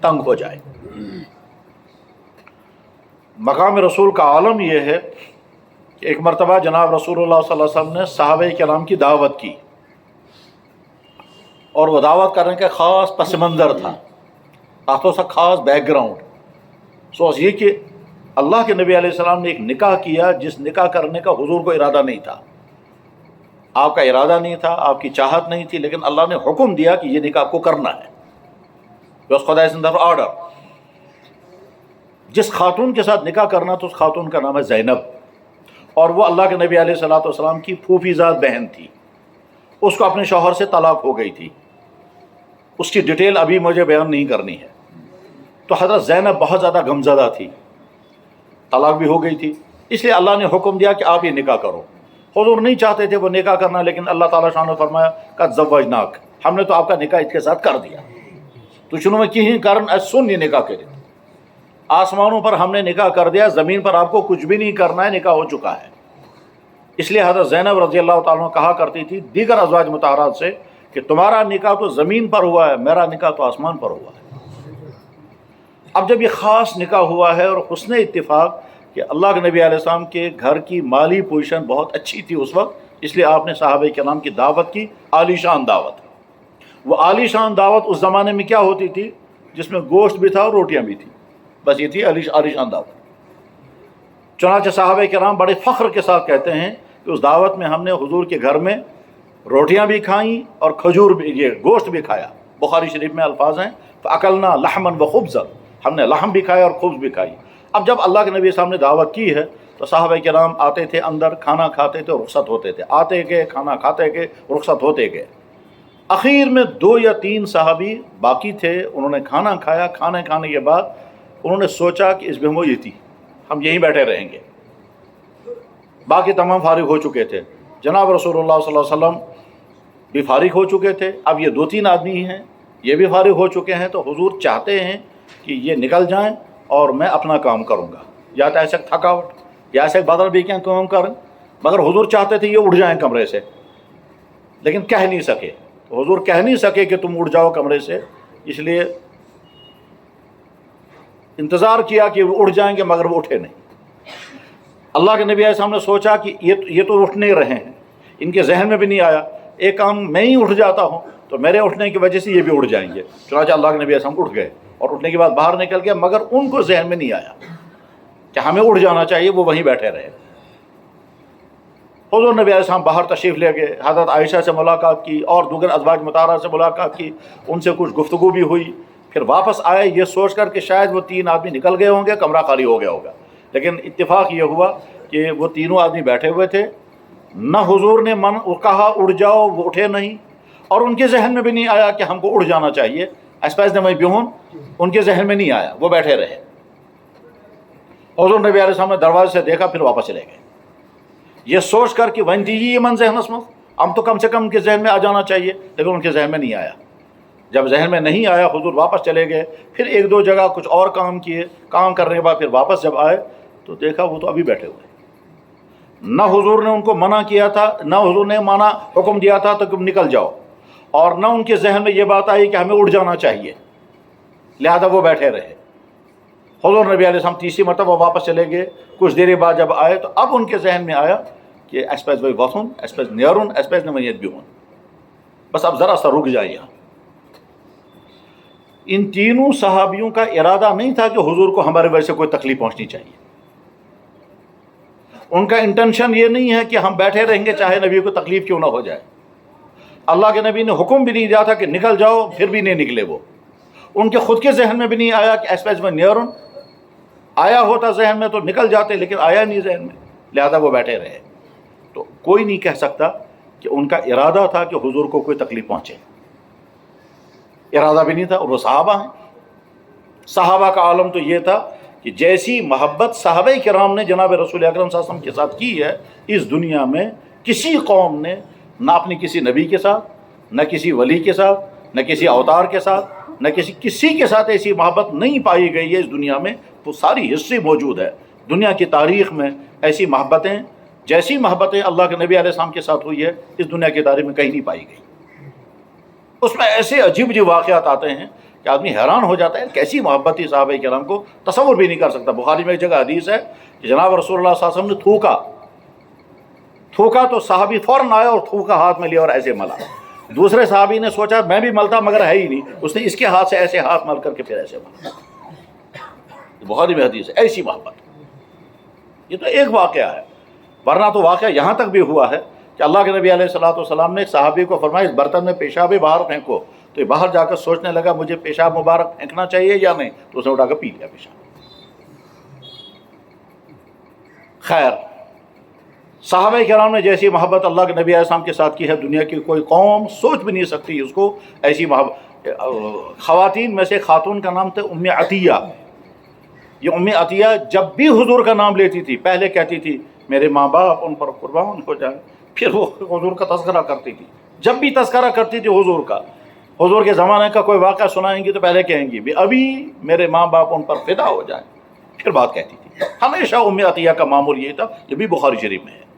तंग हो जाए। मकाम रसूल का आलम यह है कि एक मरतबा जनाब रसूलुल्लाह सल्लल्लाहु अलैहि वसल्लम ने सहाबे किराम की दावत की, और वह दावत करने का ख़ास पस मंज़र था, ताकि सा ख़ास बैकग्राउंड। सो ये कि अल्लाह के नबी अलैहिस्सलाम ने एक निकाह किया जिस निकाह करने का हुजूर को इरादा नहीं था, आपका इरादा नहीं था, आपकी चाहत नहीं थी, लेकिन अल्लाह ने हुक्म दिया कि ये निकाह आपको करना है, बस खुदा से तरफ ऑर्डर। जिस खातून के साथ निकाह करना तो उस खातून का नाम है ज़ैनब, और वो अल्लाह के नबी अलैहिस्सलाम की फूफीज़ाद बहन थी। उसको अपने शौहर से तलाक हो गई थी, उसकी डिटेल अभी मुझे बयान नहीं करनी है। तो हज़रत ज़ैनब बहुत ज़्यादा गमज़दा थी, तलाक भी हो गई थी, इसलिए अल्लाह ने हुक्म दिया कि आप ये निकाह करो। हुजूर नहीं चाहते थे वो निकाह करना, लेकिन अल्लाह ताला शान ने फरमाया कद ज़व्वजनाक, हमने तो आपका निकाह इसके साथ कर दिया। तो शुरू में किसी कारण सुन ये निकाह करे, आसमानों पर हमने निकाह कर दिया, ज़मीन पर आपको कुछ भी नहीं करना है, निकाह हो चुका है। इसलिए हज़रत ज़ैनब रज़ी अल्लाह ताला कहा करती थी दीगर अज़वाज मुताहरात से कि तुम्हारा निकाह तो ज़मीन पर हुआ है, मेरा निकाह तो आसमान पर हुआ है। अब जब ये ख़ास निकाह हुआ है और हुस्न इत्तिफ़ाक़ कि अल्लाह के नबी अलैहिस्सलाम के घर की माली पोजीशन बहुत अच्छी थी उस वक्त, इसलिए आपने सहाबे किराम की दावत की, आलीशान दावत। वो आलीशान दावत उस ज़माने में क्या होती थी, जिसमें गोश्त भी था और रोटियाँ भी थी, बस ये थी आलीशान दावत। चुनांचे सहाबे किराम बड़े फ़ख्र के साथ कहते हैं कि उस दावत में हमने हुजूर के घर में रोटियां भी खाईं और खजूर भी, ये गोश्त भी खाया। बुखारी शरीफ में अल्फाज हैं फ़अकलना लहमन व खुब्ज़न, हमने लहम भी खाया और खुब्ज़ भी खाई। अब जब अल्लाह के नबी साहब ने दावत की है तो सहाबा किराम आते थे, अंदर खाना खाते थे, रुखसत होते थे, आते गए, खाना खाते गए, रुखसत होते गए। आखिर में 2 या 3 सहाबी बाकी थे, उन्होंने खाना खाया। खाने खाने के बाद उन्होंने सोचा कि इस बेमोयती हम यहीं बैठे रहेंगे, बाकी तमाम फारिग हो चुके थे। जनाब रसूलुल्लाह सल्लल्लाहु अलैहि वसल्लम भी फारिग हो चुके थे, अब ये 2-3 आदमी हैं, ये भी फारिग हो चुके हैं। तो हुजूर चाहते हैं कि ये निकल जाएं और मैं अपना काम करूँगा, या तो ऐसे थकावट या ऐसे बदल भी क्या काम करें, मगर हुजूर चाहते थे ये उड़ जाएं कमरे से, लेकिन कह नहीं सके। हुजूर कह नहीं सके कि तुम उड़ जाओ कमरे से, इसलिए इंतज़ार किया कि वो उड़ जाएंगे, मगर वो उठे नहीं। अल्लाह के नबी साहब ने सोचा कि ये तो उठ नहीं रहे हैं, इनके जहन में भी नहीं आया एक काम मैं ही उठ जाता हूँ तो मेरे उठने की वजह से ये भी उड़ जाएंगे। चुनांचे अल्लाह के नबी साहब उठ गए और उठने के बाद बाहर निकल गए, मगर उनको जहन में नहीं आया कि हमें उड़ जाना चाहिए, वो वहीं बैठे रहे। हुज़ूर नबी अलैहि सलाम बाहर तशरीफ़ ले गए, हज़रत आयशा से मुलाकात की और दूसरे अज़वाज मुताहरात से मुलाकात की, उनसे कुछ गुफ्तगू भी हुई। फिर वापस आए ये सोच कर कि शायद वो 3 आदमी निकल गए होंगे, कमरा खाली हो गया होगा, लेकिन इत्तेफाक ये हुआ कि वो तीनों आदमी बैठे हुए थे। न हुजूर ने कहा उड़ जाओ, वो उठे नहीं, और उनके जहन में भी नहीं आया कि हमको उड़ जाना चाहिए। अस्पैज नमई बिहुन उनके जहन में नहीं आया, वो बैठे रहे। हुजूर नबी अलैहि सलाम ने दरवाजे से देखा, फिर वापस चले गए, ये सोच कर कि वन दीजिए मन जहन हम तो कम से कम उनके जहन में आ जाना चाहिए, लेकिन उनके जहन में नहीं आया। जब जहन में नहीं आया हुजूर वापस चले गए। फिर 1-2 जगह कुछ और काम किए, काम करने के बाद फिर वापस जब आए तो देखा वो तो अभी बैठे हुए। न हुजूर ने उनको मना किया था, न हुजूर ने माना हुक्म दिया था तो तुम निकल जाओ, और न उनके जहन में ये बात आई कि हमें उड़ जाना चाहिए, लिहाजा वो बैठे रहे। हुजूर नबी अलैहि सलाम तीसरी मरतबा वापस चले गए। कुछ देर बाद जब आए तो अब उनके जहन में आया कि एस्पेज वही वसुन एस्पेज नियरुन एस्पेज नमयत बिहुन, बस अब ज़रा सा रुक जाए यहाँ। इन तीनों सहाबियों का इरादा नहीं था कि हुजूर को हमारे वजह से कोई तकलीफ पहुँचनी चाहिए। उनका इंटेंशन ये नहीं है कि हम बैठे रहेंगे चाहे नबी को तकलीफ क्यों ना हो जाए। अल्लाह के नबी ने हुक्म भी नहीं दिया था कि निकल जाओ, फिर भी नहीं निकले वो। उनके खुद के जहन में भी नहीं आया कि एस्पेज में नियरुन, आया होता जहन में तो निकल जाते, लेकिन आया नहीं जहन में, लिहाजा वो बैठे रहे। तो कोई नहीं कह सकता कि उनका इरादा था कि हुजूर को कोई तकलीफ पहुँचे, इरादा भी नहीं था। और वो सहाबा हैं, सहाबा का आलम तो ये था कि जैसी मोहब्बत सहाबा किराम ने जनाब रसूल अकरम सल्लल्लाहु अलैहि वसल्लम के साथ की है, इस दुनिया में किसी कौम ने ना अपनी किसी नबी के साथ, न किसी वली के साथ, न किसी अवतार के साथ, न किसी के साथ ऐसी मोहब्बत नहीं पाई गई है इस दुनिया में। तो सारी हिस्ट्री मौजूद है दुनिया की तारीख़ में, ऐसी मोहब्बतें जैसी मोहब्बतें अल्लाह के नबी अलैहि सलाम के साथ हुई है इस दुनिया की तारीख़ में कहीं नहीं पाई गई। उसमें ऐसे अजीब अजीब वाक़यात आते हैं کہ آدمی حیران ہو جاتا ہے کیسی محبت تھی صحابہ کرام کو، تصور بھی نہیں کر سکتا۔ بخاری میں ایک جگہ حدیث ہے کہ جناب رسول اللہ صلی اللہ علیہ وسلم نے تھوکا تو صحابی فوراً آیا اور تھوکا ہاتھ میں لیا اور ایسے ملا۔ دوسرے صحابی نے سوچا میں بھی ملتا مگر ہے ہی نہیں، اس نے اس کے ہاتھ سے ایسے ہاتھ مل کر کے پھر ایسے ملا۔ بخاری میں حدیث ہے ایسی محبت۔ یہ تو ایک واقعہ ہے، ورنہ تو واقعہ یہاں تک بھی ہوا ہے کہ اللہ کے نبی علیہ الصلوۃ والسلام نے ایک صحابی کو فرمایا اس برتن میں پیشاب باہر پھینکو، تو یہ باہر جا کر سوچنے لگا مجھے پیشاب مبارک پھینکنا چاہیے یا نہیں، تو اس نے اٹھا کر پی لیا پیشاب۔ خیر، صحابہ کرام نے جیسی محبت اللہ کے نبی علیہ السلام کے ساتھ کی ہے دنیا کی کوئی قوم سوچ بھی نہیں سکتی اس کو ایسی محبت۔ خواتین میں سے خاتون کا نام تھا ام عطیہ۔ یہ ام عطیہ جب بھی حضور کا نام لیتی تھی پہلے کہتی تھی میرے ماں باپ ان پر قربان ہو جائے، پھر وہ حضور کا تذکرہ کرتی تھی۔ جب بھی تذکرہ کرتی تھی حضور کا، حضور کے زمانے کا کوئی واقعہ سنائیں گی تو پہلے کہیں گی بھی ابھی میرے ماں باپ ان پر فدا ہو جائیں، پھر بات کہتی تھی۔ ہمیشہ ام عطیہ کا معمول یہ تھا، یہ بھی بخاری شریف میں ہے۔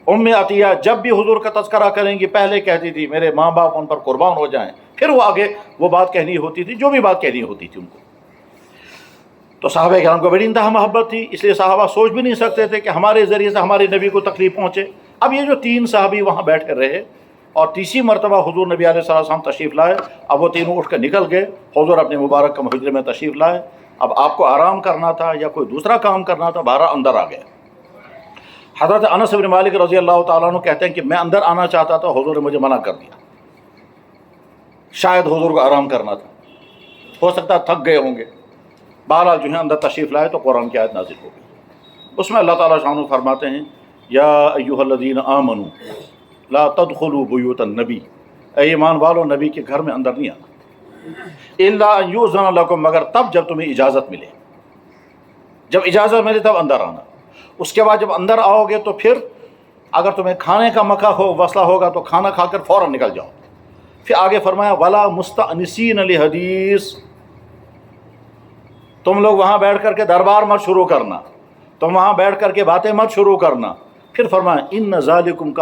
ام عطیہ جب بھی حضور کا تذکرہ کریں گی پہلے کہتی تھی میرے ماں باپ ان پر قربان ہو جائیں، پھر وہ آگے وہ بات کہنی ہوتی تھی جو بھی بات کہنی ہوتی تھی ان کو۔ تو صحابہ کرام کو بڑی انتہا محبت تھی، اس لیے صحابہ سوچ بھی نہیں سکتے تھے کہ ہمارے ذریعے سے ہمارے نبی کو تکلیف پہنچے۔ اب یہ جو 3 صحابی وہاں بیٹھ کر رہے اور تیسری مرتبہ حضور نبی علیہ السلام تشریف لائے، اب وہ تینوں اٹھ کر نکل گئے، حضور اپنے مبارک کے حجرے میں تشریف لائے۔ اب آپ کو آرام کرنا تھا یا کوئی دوسرا کام کرنا تھا، بہرحال اندر آ گئے۔ حضرت انس بن مالک رضی اللہ تعالیٰ عنہ کہتے ہیں کہ میں اندر آنا چاہتا تھا، حضور نے مجھے منع کر دیا، شاید حضور کو آرام کرنا تھا، ہو سکتا ہے تھک گئے ہوں گے۔ بہرحال جو ہے اندر تشریف لائے تو قرآن کی آیت نازل ہو گئی، اس میں اللہ تعالیٰ شانہ فرماتے ہیں یا ایھا الذین آمنوا لا تدخلوا بیوت النبی، اے ایمان والو نبی کے گھر میں اندر نہیں آنا، الا ان یؤذن لکم، مگر تب جب تمہیں اجازت ملے، جب اجازت ملے تب اندر آنا۔ اس کے بعد جب اندر آؤ گے تو پھر اگر تمہیں کھانے کا موقع ہو وصلہ ہوگا تو کھانا کھا کر فوراً نکل جاؤ۔ پھر آگے فرمایا ولا مستأنسین لحدیث، تم لوگ وہاں بیٹھ کر کے دربار مت شروع کرنا، تم وہاں بیٹھ کر کے باتیں مت شروع کرنا۔ پھر فرمایا ان ذالکم